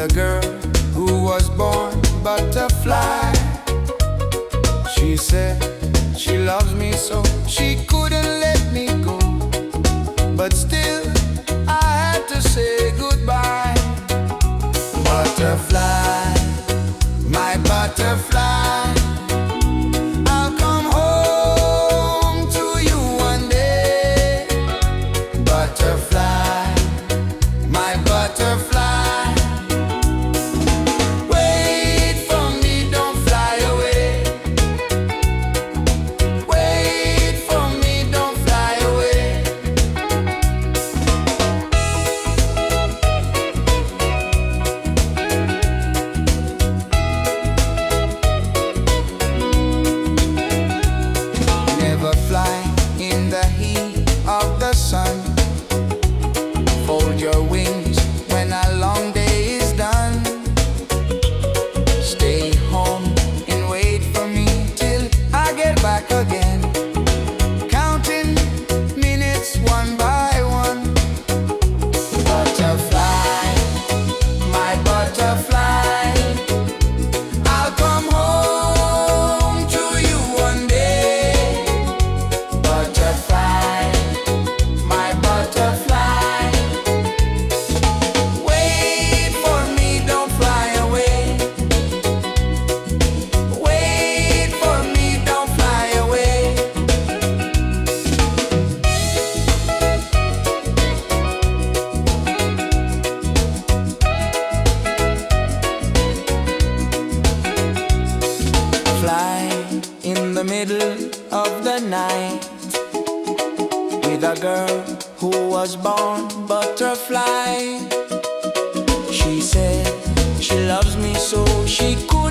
a girl who was born butterfly. She said she loves me so she couldn't let me go, but still I had to say goodbye. Butterfly, my butterfly, I'll come home to you one day. Butterfly, my butterfly, wait for me, don't fly away. Wait for me, don't fly away. Never fly in the heat of the sun. Fold your wings when a long day is done. Stay home and wait for me till I get back again. Counting minutes one by one. Butterfly, my butterfly, I'll come home to you one day. Butterfly, my butterfly, wait for me, don't fly away. Wait for me, don't fly away. Fly in the middle of the night with a girl who was born butterfly. She said she loves me so she could